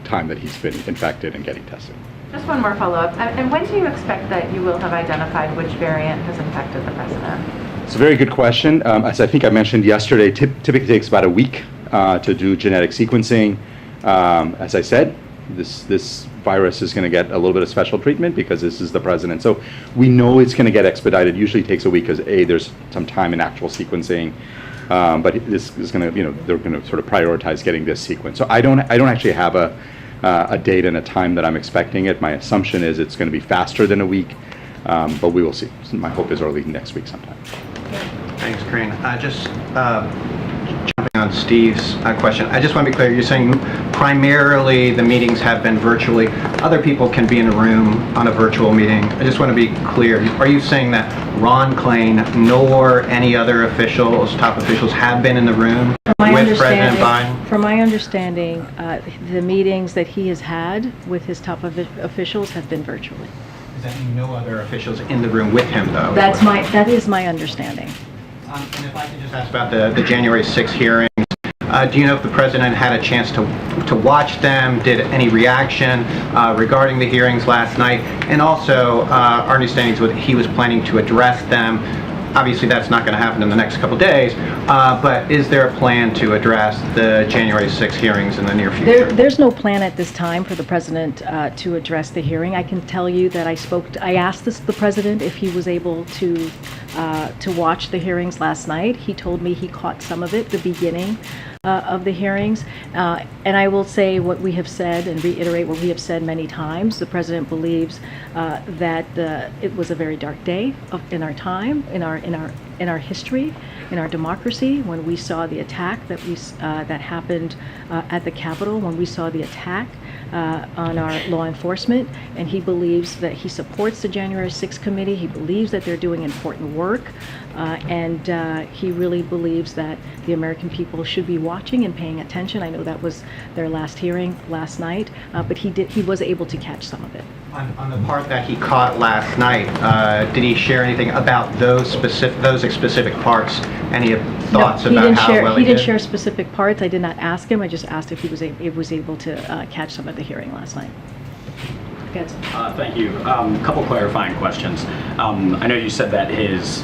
time that he's been infected and getting tested. Just one more follow-up. And when do you expect that you will have identified which variant has infected the president? It's a very good question. As I think I mentioned yesterday, typically takes about a week to do genetic sequencing. As I said, this virus is going to get a little bit of special treatment because this is the president. So we know it's going to get expedited. Usually takes a week because there's some time in actual sequencing. But this is going to, they're going to sort of prioritize getting this sequence. So I don't actually have a date and a time that I'm expecting it. My assumption is it's going to be faster than a week, but we will see. So my hope is early next week sometime. Thanks, Karine. Just jumping on Steve's question, I just want to be clear. You're saying primarily the meetings have been virtually. Other people can be in a room on a virtual meeting. I just want to be clear. Are you saying that Ron Klain nor any other officials, top officials, have been in the room with President Biden? From my understanding, the meetings that he has had with his top officials have been virtually. Does that mean no other officials in the room with him, though? That is my understanding. And if I could just ask about the January 6th hearings, do you know if the president had a chance to watch them? Did any reaction regarding the hearings last night? And also, our understanding is he was planning to address them Obviously, that's not going to happen in the next couple days, but is there a plan to address the January 6th hearings in the near future? There's no plan at this time for the president to address the hearing. I can tell you that I asked the president if he was able to watch the hearings last night. He told me he caught some of it, the beginning of the hearings. And I will say what we have said and reiterate what we have said many times. The president believes that it was a very dark day in our time, in our history, in our democracy, when we saw the attack that happened at the Capitol, when we saw the attack on our law enforcement, and he believes that he supports the January 6th committee. He believes that they're doing important work, and he really believes that the American people should be watching and paying attention. I know that was their last hearing last night, but he was able to catch some of it. On the part that he caught last night, did he share anything about those specific parts? Any thoughts about how well he didn't share specific parts. I did not ask him. I just asked if he was able to catch some of the hearing last night. Good. Thank you. A couple clarifying questions. I know you said that his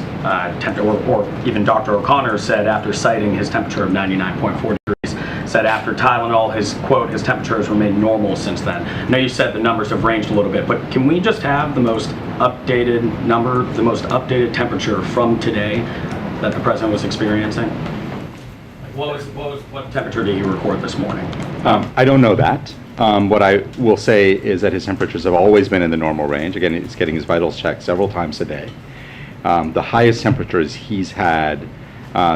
temperature, or even Dr. O'Connor said after citing his temperature of 99.4 degrees, said after Tylenol, his temperature has remained normal since then. I know you said the numbers have ranged a little bit, but can we just have the most updated number, the most updated temperature from today that the president was experiencing? What temperature did he record this morning? I don't know that. What I will say is that his temperatures have always been in the normal range. Again, he's getting his vitals checked several times a day. The highest temperatures he's had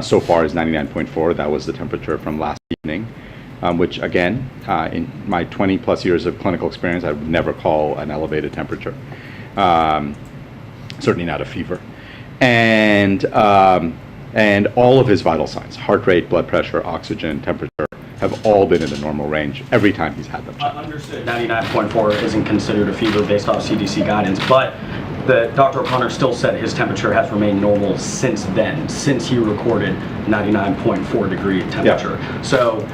so far is 99.4. That was the temperature from last evening, which again, in my 20 plus years of clinical experience, I would never call an elevated temperature. Certainly not a fever. And all of his vital signs, heart rate, blood pressure, oxygen, temperature, have all been in the normal range every time he's had them checked. Understood. 99.4 isn't considered a fever based off CDC guidance, but Dr. O'Connor still said his temperature has remained normal since then, since he recorded 99.4 degree temperature. Yeah. So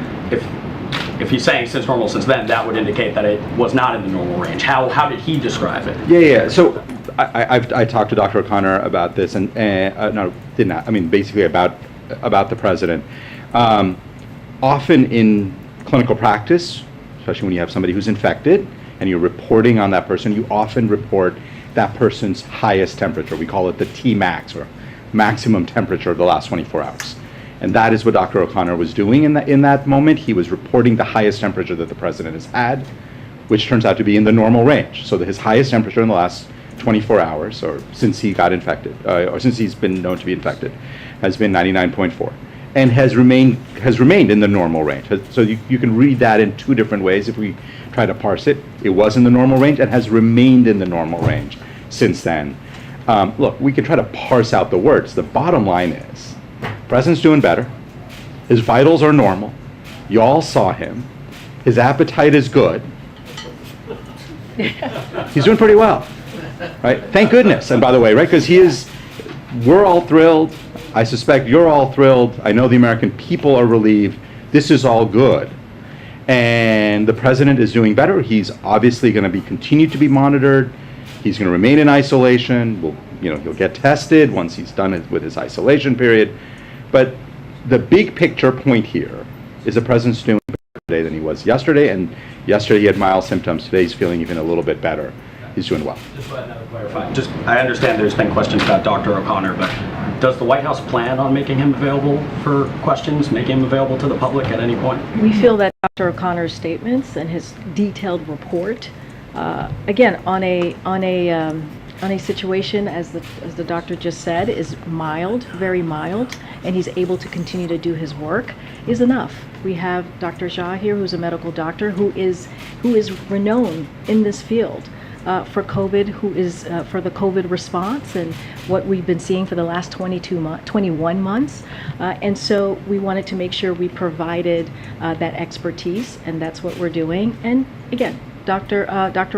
if he's saying since normal since then, that would indicate that it was not in the normal range. How did he describe it? Yeah. So I talked to Dr. O'Connor about this, and no, did not. I mean, basically about the president. Often in clinical practice, especially when you have somebody who's infected and you're reporting on that person, you often report that person's highest temperature. We call it the Tmax, or maximum temperature of the last 24 hours. And that is what Dr. O'Connor was doing in that moment. He was reporting the highest temperature that the president has had, which turns out to be in the normal range. So that his highest temperature in the last 24 hours, or since he got infected, or since he's been known to be infected, has been 99.4. And has remained in the normal range. So you can read that in two different ways if we try to parse it. It was in the normal range and has remained in the normal range since then. Look, we can try to parse out the words. The bottom line is, president's doing better. His vitals are normal. You all saw him. His appetite is good. He's doing pretty well, right? Thank goodness. And by the way, right, because we're all thrilled. I suspect you're all thrilled. I know the American people are relieved. This is all good. And the president is doing better. He's obviously going to continue to be monitored. He's going to remain in isolation. He'll get tested once he's done with his isolation period. But the big picture point here is the president's doing better today than he was yesterday. And yesterday he had mild symptoms. Today he's feeling even a little bit better. He's doing well. Just let another clarify. I understand there's been questions about Dr. O'Connor, but does the White House plan on making him available for questions, making him available to the public at any point? We feel that Dr. O'Connor's statements and his detailed report, again, on a situation as the doctor just said, is mild, very mild, and he's able to continue to do his work, is enough. We have Dr. Jha here, who's a medical doctor, who is renowned in this field. For COVID, who is for the COVID response and what we've been seeing for the last 21 months. And so we wanted to make sure we provided that expertise, and that's what we're doing. And again, Dr.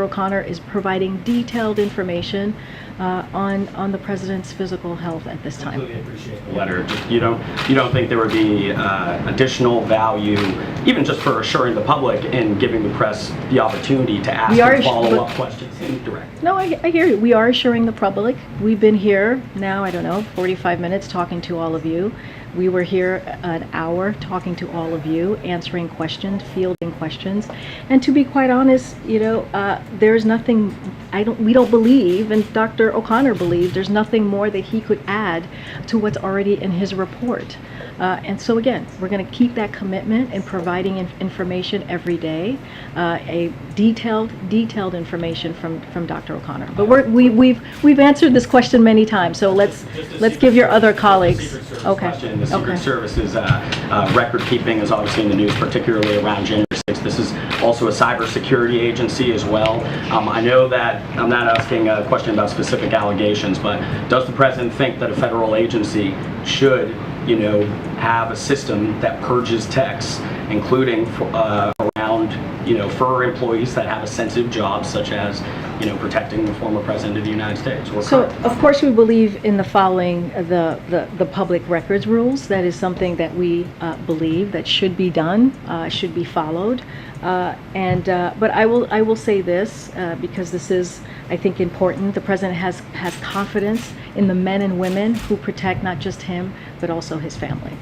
O'Connor is providing detailed information on the president's physical health at this time. Completely appreciate the letter. You don't think there would be additional value, even just for assuring the public and giving the press the opportunity to ask follow-up questions indirect? No, I hear you. We are assuring the public. We've been here now, I don't know, 45 minutes talking to all of you. We were here an hour talking to all of you, answering questions, fielding questions. And to be quite honest, there's nothing, we don't believe, and Dr. O'Connor believed, there's nothing more that he could add to what's already in his report. And so again, we're going to keep that commitment in providing information every day, a detailed information from Dr. O'Connor. But we've answered this question many times, so let's give your other colleagues. Okay. The Secret Service's record keeping is obviously in the news, particularly around January 6th. This is also a cybersecurity agency as well. I know that I'm not asking a question about specific allegations, but does the president think that a federal agency should, have a system that purges texts, including around, for employees that have a sensitive job, such as, protecting the former president of the United States? So, of course, we believe in the following the public records rules. That is something that we believe that should be done, should be followed. But I will say this because this is, I think, important. The president has confidence in the men and women who protect not just him, but also his family.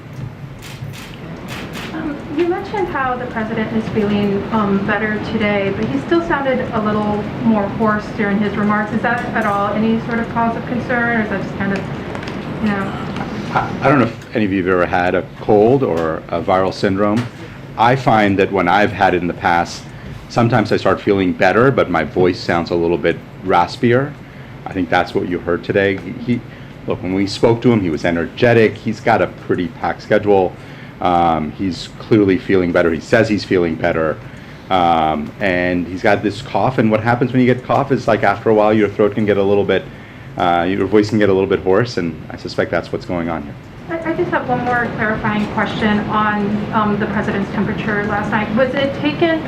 You mentioned how the president is feeling better today, but he still sounded a little more hoarse during his remarks. Is that at all any sort of cause of concern, or is that just kind of, I don't know if any of you have ever had a cold or a viral syndrome. I find that when I've had it in the past, sometimes I start feeling better, but my voice sounds a little bit raspier. I think that's what you heard today. Look, when we spoke to him, he was energetic. He's got a pretty packed schedule. He's clearly feeling better. He says he's feeling better. And he's got this cough. And what happens when you get cough is, like, after a while, your throat can get a little bit, your voice can get a little bit hoarse. And I suspect that's what's going on here. I just have one more clarifying question on the president's temperature last night. Was it taken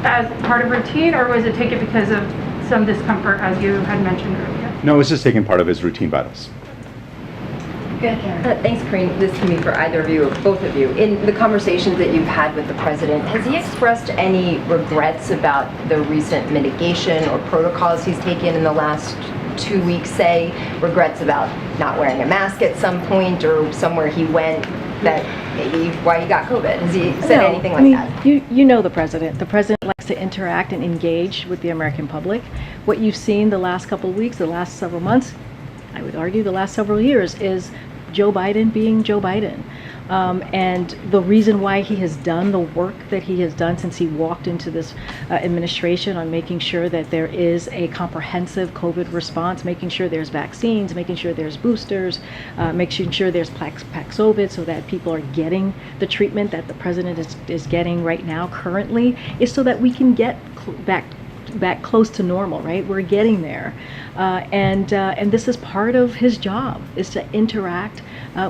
as part of routine, or was it taken because of some discomfort, as you had mentioned earlier? No, it's just taking part of his routine vitals. Thanks, Karine. This can be for either of you or both of you. In the conversations that you've had with the president, has he expressed any regrets about the recent mitigation or protocols he's taken in the last 2 weeks, say, regrets about not wearing a mask at some point or somewhere he went that maybe why he got COVID? Has he said anything like that? You know the president. The president likes to interact and engage with the American public. What you've seen the last couple of weeks, the last several months, I would argue the last several years, is Joe Biden being Joe Biden. And the reason why he has done the work that he has done since he walked into this administration on making sure that there is a comprehensive COVID response, making sure there's vaccines, making sure there's boosters, making sure there's Paxlovid so that people are getting the treatment that the president is getting right now currently, is so that we can get back close to normal, right? We're getting there. And this is part of his job, is to interact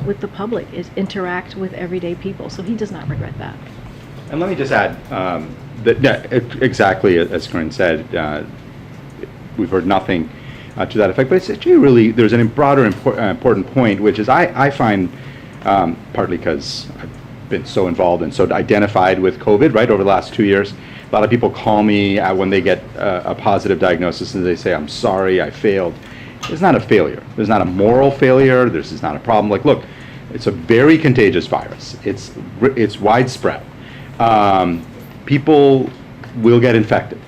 with the public, is interact with everyday people. So he does not regret that. And let me just add that exactly as Karine said, we've heard nothing to that effect. But it's actually really, there's a broader important point, which is I find, partly because I've been so involved and so identified with COVID, right, over the last 2 years. A lot of people call me when they get a positive diagnosis and they say, I'm sorry, I failed. It's not a failure. There's not a moral failure. This is not a problem. Like, look, it's a very contagious virus. It's widespread. People will get infected.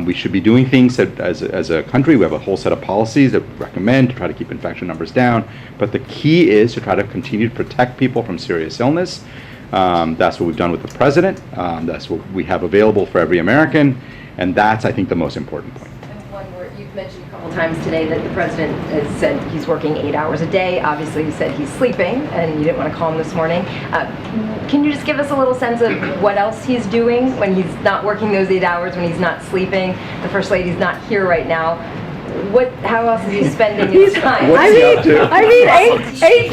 We should be doing things that, as a country, we have a whole set of policies that recommend to try to keep infection numbers down. But the key is to try to continue to protect people from serious illness. That's what we've done with the president. That's what we have available for every American. And that's, I think, the most important point. And one where you've mentioned a couple times today that the president has said he's working 8 hours a day. Obviously, you said he's sleeping, and you didn't want to call him this morning. Can you just give us a little sense of what else he's doing when he's not working those 8 hours, when he's not sleeping? The First Lady's not here right now. how else is he spending his time? I mean, eight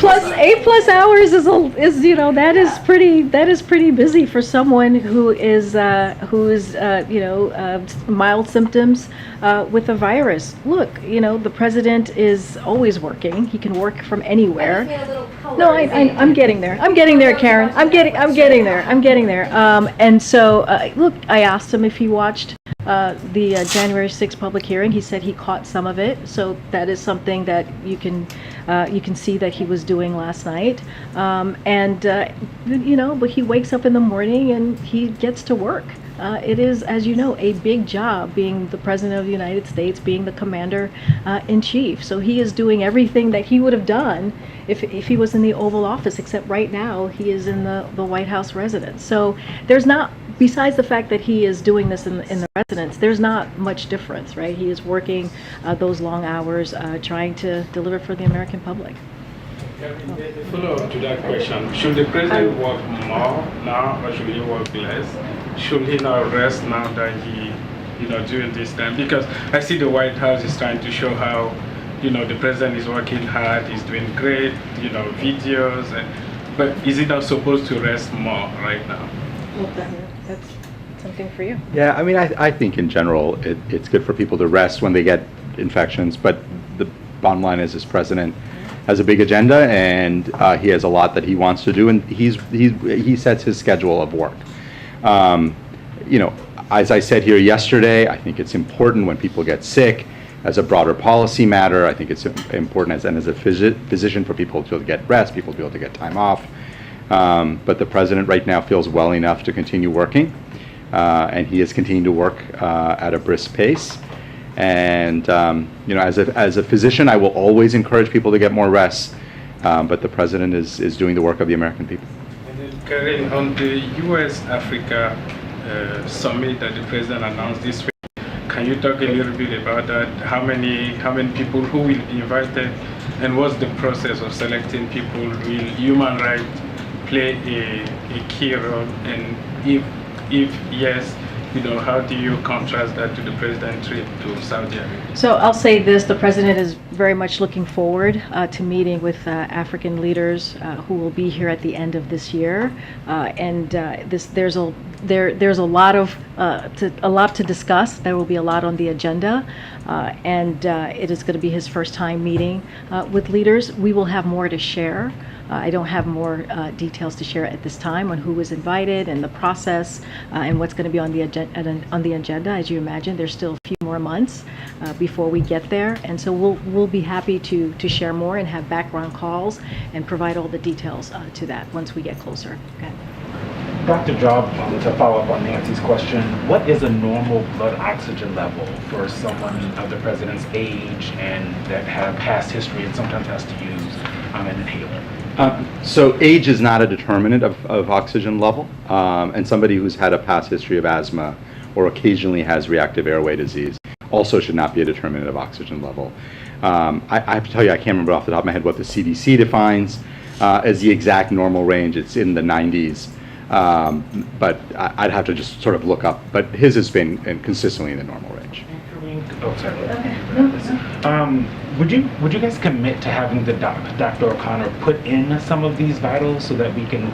plus hours is you know, that is pretty busy for someone who is mild symptoms with a virus. Look, you know, the president is always working. He can work from anywhere. No, I'm getting there. I'm getting there, Karen. I'm getting there. And so, look, I asked him if he watched the January 6th public hearing. He said he caught some of it, so that is something that you can see that he was doing last night. You know, but he wakes up in the morning and he gets to work. It is, as you know, a big job being the President of the United States, being the Commander-in-Chief. So he is doing everything that he would have done if he was in the Oval Office, except right now he is in the White House residence. So there's not, besides the fact that he is doing this in the residence, there's not much difference, right? He is working those long hours, trying to deliver for the American public. Follow up to that question. Should the president work more now, or should he work less? Should he not rest now that he, during this time? Because I see the White House is trying to show how, the president is working hard, he's doing great, videos. But is he not supposed to rest more right now? Well, that's something for you. Yeah, I mean, I think in general it's good for people to rest when they get infections, but the bottom line is this president has a big agenda, and he has a lot that he wants to do, and he sets his schedule of work. As I said here yesterday, I think it's important when people get sick as a broader policy matter. I think it's important as a physician for people to get rest, people to be able to get time off. But the president right now feels well enough to continue working, and he is continuing to work at a brisk pace. And as a physician, I will always encourage people to get more rest, but the president is doing the work of the American people. And then, Karine, on the U.S.-Africa summit that the president announced this week, can you talk a little bit about that? How many people who will be invited, and what's the process of selecting people? Will human rights play a key role? And if yes, how do you contrast that to the president's trip to Saudi Arabia? So I'll say this, the president is very much looking forward to meeting with African leaders who will be here at the end of this year. There's a lot to discuss. There will be a lot on the agenda, and it is going to be his first time meeting with leaders. We will have more to share. I don't have more details to share at this time on who was invited and the process and what's going to be on the agenda. As you imagine, there's still a few more months before we get there, and so we'll be happy to share more and have background calls and provide all the details to that once we get closer. Okay. Dr. Jha, to follow up on Nancy's question, what is a normal blood oxygen level for someone of the president's age and that have past history and sometimes has to use an inhaler? So age is not a determinant of oxygen level, and somebody who's had a past history of asthma or occasionally has reactive airway disease also should not be a determinant of oxygen level. I have to tell you, I can't remember off the top of my head what the CDC defines as the exact normal range. It's in the 90s, but I'd have to just sort of look up. But his has been consistently in the normal range. Oh, sorry. Would you guys commit to having the Dr. O'Connor put in some of these vitals so that we can,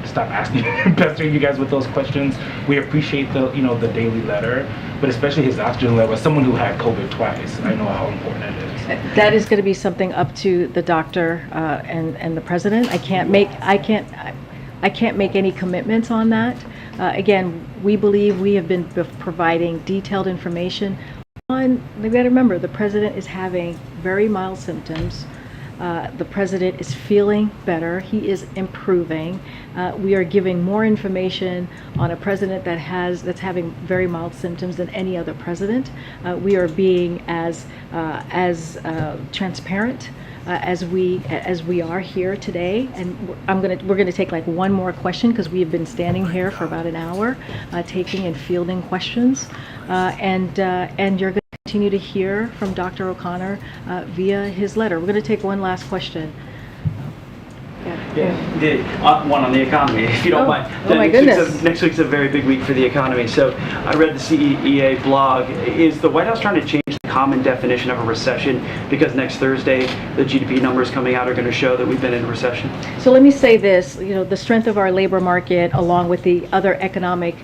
stop asking, pestering you guys with those questions? We appreciate the daily letter, but especially his oxygen level. As someone who had COVID twice, I know how important it is. That is going to be something up to the doctor and the president. I can't make any commitments on that. Again, we believe we have been providing detailed information. We've got to remember, the president is having very mild symptoms. The president is feeling better. He is improving. We are giving more information on a president that's having very mild symptoms than any other president. We are being as transparent as we are here today, and we're gonna take like one more question because we have been standing here for about an hour, taking and fielding questions, and you're going to continue to hear from Dr. O'Connor via his letter. We're going to take one last question. One on the economy, if you don't mind. Oh my goodness. Next week's a very big week for the economy. So I read the CEA blog. Is the White House trying to change the common definition of a recession? Because next Thursday, the GDP numbers coming out are going to show that we've been in a recession. So let me say this, the strength of our labor market, along with the other economic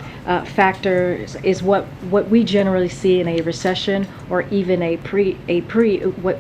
factors, is what we generally see in a recession, or even what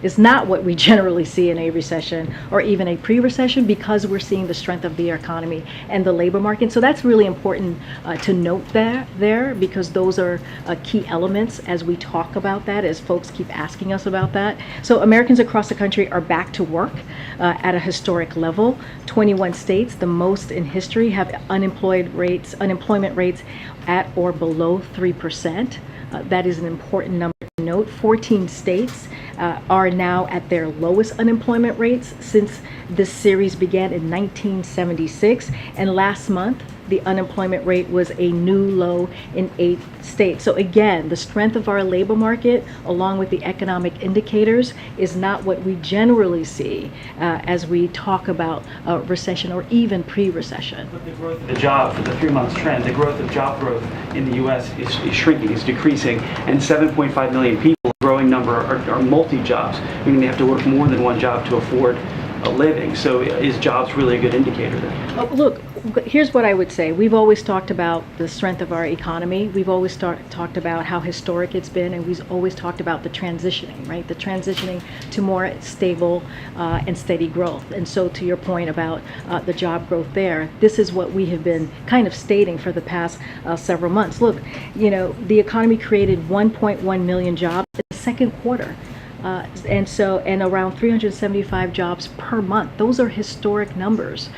is not what we generally see in a recession or even a pre-recession, because we're seeing the strength of the economy and the labor market. So that's really important to note there, because those are key elements as we talk about that, as folks keep asking us about that. So Americans across the country are back to work at a historic level. 21 states, the most in history, have unemployment rates at or below 3%. That is an important number to note. 14 states are now at their lowest unemployment rates since this series began in 1976. And last month, the unemployment rate was a new low in 8 states. So again, the strength of our labor market, along with the economic indicators, is not what we generally see as we talk about recession or even pre-recession. But the growth of the job, for the 3 months trend, the growth of job growth in the U.S. is shrinking, is decreasing, and 7.5 million people, a growing number, are multi-jobs, meaning they have to work more than one job to afford a living. So is jobs really a good indicator then? Oh, look, here's what I would say. We've always talked about the strength of our economy. We've always talked about how historic it's been, and we've always talked about the transitioning, right? The transitioning to more stable and steady growth. And so to your point about the job growth there, this is what we have been kind of stating for the past several months. Look, the economy created 1.1 million jobs in the second quarter. And around 375 jobs per month. Those are historic numbers.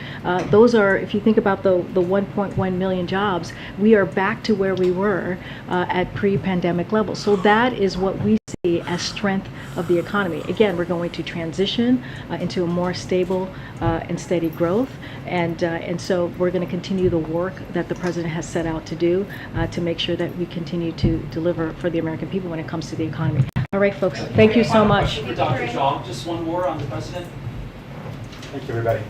Those are, if you think about the 1.1 million jobs, we are back to where we were at pre-pandemic levels. So that is what we see as strength of the economy. Again, we're going to transition into a more stable and steady growth, and so we're going to continue the work that the president has set out to do to make sure that we continue to deliver for the American people when it comes to the economy. All right, folks, thank you so much. For Dr. Jha, just one more on the president. Thank you, everybody.